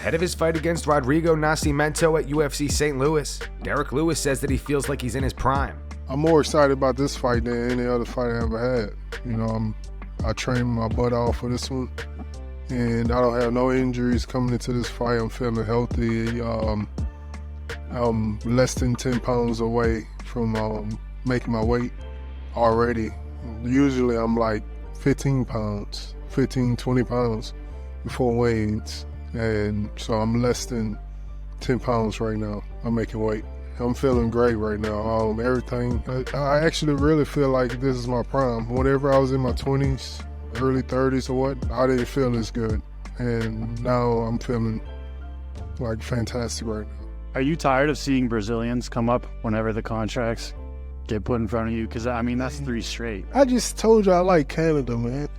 Ahead of his fight against Rodrigo Nascimento at UFC St. Louis, Derrick Lewis says that he feels like he's in his prime. I'm more excited about this fight than any other fight I ever had. You know, I trained my butt off for this one, and I don't have no injuries coming into this fight. I'm feeling healthy. I'm less than 10 pounds away from making my weight already. Usually I'm like 15 pounds, 15, 20 pounds before weigh-ins. And so I'm less than 10 pounds right now. I'm making weight. I'm feeling great right now. Everything, I actually really feel like this is my prime. Whenever I was in my 20s, early 30s or what, I didn't feel as good. And now I'm feeling like fantastic right now. Are you tired of seeing Brazilians come up whenever the contracts get put in front of you? Because, I mean, that's 3 straight. I just told you I like Canada, man.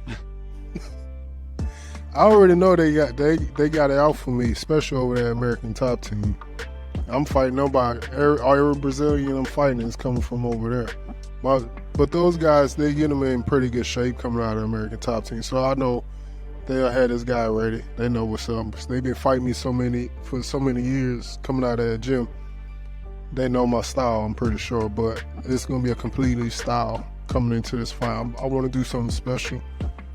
I already know they got it out for me, especially over there American Top Team. I'm fighting nobody. Every Brazilian I'm fighting is coming from over there. But those guys, they get them in pretty good shape coming out of American Top Team. So I know they'll have this guy ready. They know what's up. They've been fighting me for so many years coming out of that gym. They know my style, I'm pretty sure. But it's going to be a completely style coming into this fight. I want to do something special.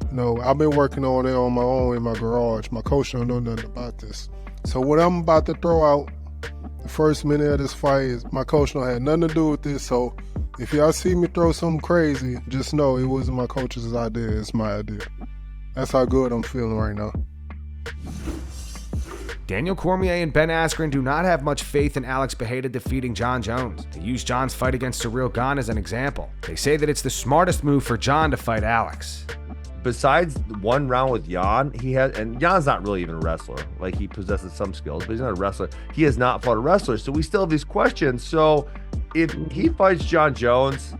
No, I've been working on it on my own in my garage. My coach don't know nothing about this. So what I'm about to throw out, the first minute of this fight, is my coach don't have nothing to do with this. So if y'all see me throw something crazy, just know it wasn't my coach's idea. It's my idea. That's how good I'm feeling right now. Daniel Cormier and Ben Askren do not have much faith in Alex Pereira defeating Jon Jones. They use Jon's fight against Ciryl Gane as an example. They say that it's the smartest move for Jon to fight Alex. Besides one round with Jon, and Jan's not really even a wrestler. Like, he possesses some skills, but he's not a wrestler. He has not fought a wrestler, so we still have these questions. So if he fights Jon Jones,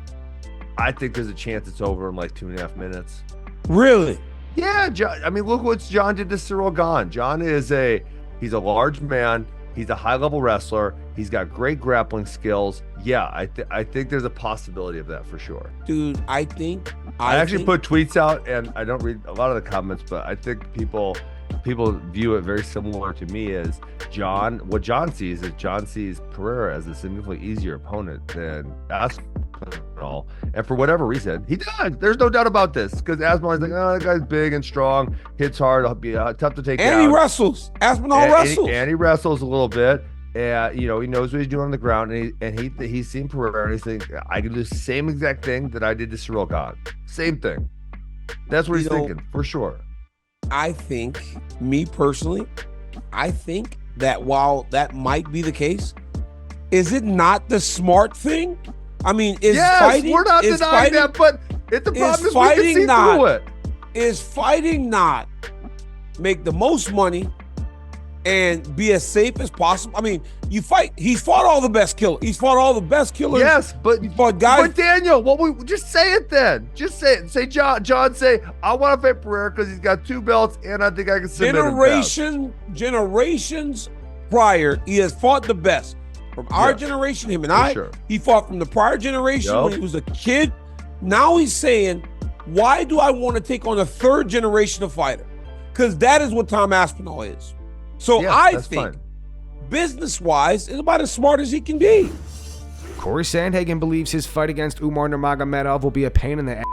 I think there's a chance it's over in like 2.5 minutes. Really? Yeah, I mean, look what Jon did to Ciryl Gane. Jon he's a large man. He's a high-level wrestler. He's got great grappling skills. Yeah, I think there's a possibility of that for sure. Dude, I actually put tweets out, and I don't read a lot of the comments, but I think people view it very similar to me as Jon. What Jon sees is Pereira as a significantly easier opponent than Aspinall. And for whatever reason, he does. There's no doubt about this, because Aspinall's like, oh, that guy's big and strong, hits hard, it'll be tough to take down. And he wrestles. Aspinall wrestles. And he wrestles a little bit. And, you know, he knows what he's doing on the ground, and he's seen Pereira, and he's thinking, I can do the same exact thing that I did to Ciryl Gane. Same thing. That's what he's thinking, for sure. I think, me personally, I think that while that might be the case, is it not the smart thing? I mean, we're not denying that, but the problem is we can see through it. Is fighting not make the most money and be as safe as possible? I mean, he's fought all the best killers. He's fought all the best killers. Yes, but he fought guys. But Daniel, just say it then. Just say it. Say Jon, say, I want to fight Pereira because he's got 2 belts and I think I can submit him. Generations prior, he has fought the best. From our generation, him and I, he fought from the prior generation when he was a kid. Now he's saying, why do I want to take on a 3rd generation of fighter? Because that is what Tom Aspinall is. So I think, business-wise, is about as smart as he can be. Corey Sandhagen believes his fight against Umar Nurmagomedov will be a pain in the ass.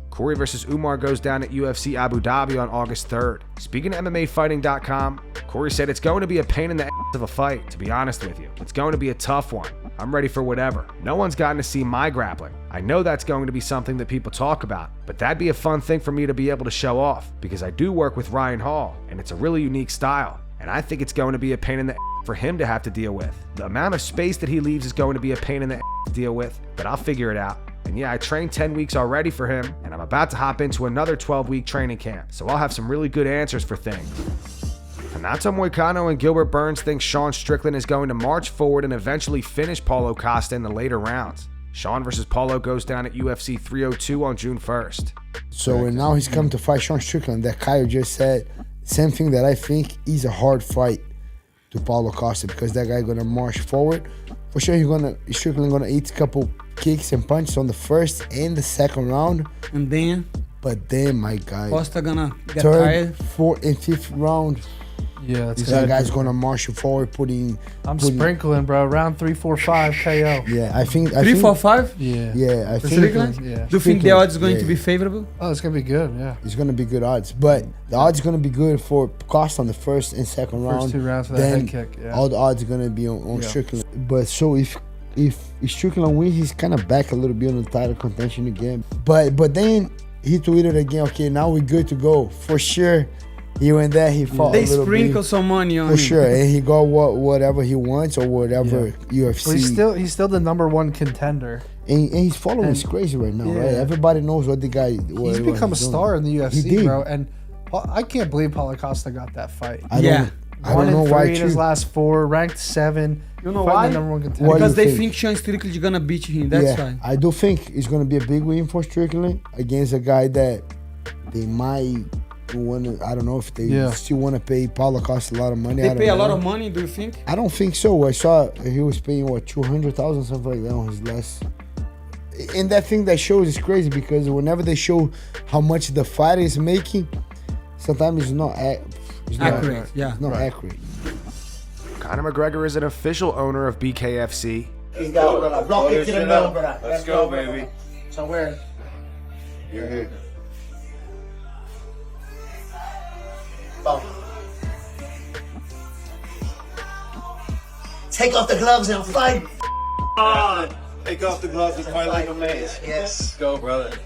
Corey versus Umar goes down at UFC Abu Dhabi on August 3rd. Speaking to MMAfighting.com, Corey said it's going to be a pain in the ass of a fight, to be honest with you. It's going to be a tough one. I'm ready for whatever. No one's gotten to see my grappling. I know that's going to be something that people talk about, but that'd be a fun thing for me to be able to show off, because I do work with Ryan Hall, and it's a really unique style, and I think it's going to be a pain in the ass for him to have to deal with. The amount of space that he leaves is going to be a pain in the ass to deal with, but I'll figure it out. And yeah, I trained 10 weeks already for him, and I'm about to hop into another 12-week training camp, so I'll have some really good answers for things. Renato Moicano and Gilbert Burns think Sean Strickland is going to march forward and eventually finish Paulo Costa in the later rounds. Sean versus Paulo goes down at UFC 302 on June 1st. So and now he's come to fight Sean Strickland. That Kyle just said, same thing that I think is a hard fight to Paulo Costa, because that guy gonna march forward. For sure, Strickland gonna eat a couple kicks and punches on the first and the second round. But then, my guy, Costa gonna get 3rd, tired. 4th, and 5th round. Yeah, that's That guy's gonna march you forward, putting. Sprinkling, bro. Round 3, 4, 5 KO. Yeah, I think 3, 4, 5. Yeah. Yeah, I think. Strickland? Yeah. Do you think the odds is going to be favorable? Oh, it's gonna be good. Yeah. It's gonna be good odds, but the odds gonna be good for Costa on the first and second round. First 2 rounds for that Then head kick. Yeah. all the odds are gonna be on Strickland. But so if Strickland wins, he's kind of back a little bit on the title contention again. But then he tweeted again. Okay, now we're good to go for sure. He went there. He fought. They a little sprinkle bit, some money on for him. sure, and he got whatever he wants or whatever UFC. But he's still the #1 contender. And his following is crazy right now, right? Everybody knows what the guy. He's become a star in the UFC, He did. bro. And I can't believe Paulo Costa got that fight. I don't know 1 why. in 3 in his last 4, ranked 7. You know fighting why? the #1 contender. What Because do you they think? think Sean Strickland is gonna beat him. That's why. I do think it's gonna be a big win for Strickland against a guy that they might want to. I don't know if they still want to pay Paulo Costa a lot of money. They pay a lot of money. Do you think? I don't think so. I saw he was paying 200,000 something like that on his last. And that thing that shows is crazy because whenever they show how much the fighter is making, sometimes it's not Accurate. Yeah. It's not accurate. Conor McGregor is an official owner of BKFC. He's got brother. Block it to the middle, brother. Let's go, baby. So where? You're here. Boom. Take off the gloves and fight. Take off the gloves and fight like a man. Yes. Let's go, brother.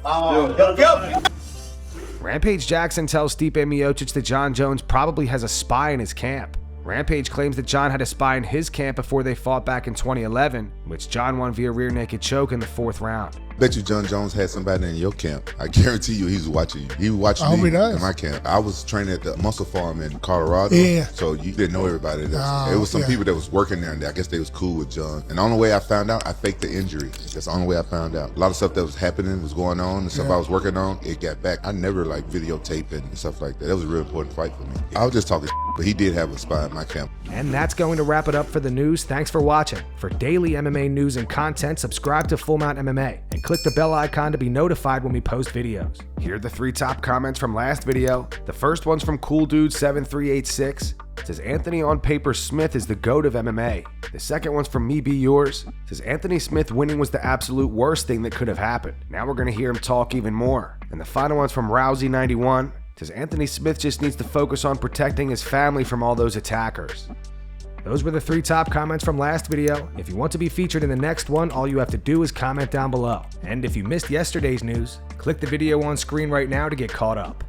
Go. Rampage Jackson tells Stipe Miocic that Jon Jones probably has a spy in his camp. Rampage claims that Jon had a spy in his camp before they fought back in 2011, which Jon won via rear naked choke in the 4th round. Bet you Jon Jones had somebody in your camp. I guarantee you he's watching you. He was watching me in my camp. I was training at the muscle farm in Colorado. Yeah. So you didn't know everybody there. It was some people that was working there, and I guess they was cool with Jon. And the only way I found out, I faked the injury. That's the only way I found out. A lot of stuff that was happening, was going on, and stuff I was working on, it got back. I never like videotaping and stuff like that. That was a real important fight for me. I was just talking but he did have a spy in my camp. And that's going to wrap it up for the news. Thanks for watching. For daily MMA news and content, subscribe to Full Mount MMA and click the bell icon to be notified when we post videos. Here are the 3 top comments from last video. The first one's from Cool Dude 7386. It says Anthony on paper Smith is the GOAT of MMA. The second one's from Me Be Yours. It says Anthony Smith winning was the absolute worst thing that could have happened. Now we're going to hear him talk even more. And the final one's from Rousey 91. It says Anthony Smith just needs to focus on protecting his family from all those attackers. Those were the 3 top comments from last video. If you want to be featured in the next one, all you have to do is comment down below. And if you missed yesterday's news, click the video on screen right now to get caught up.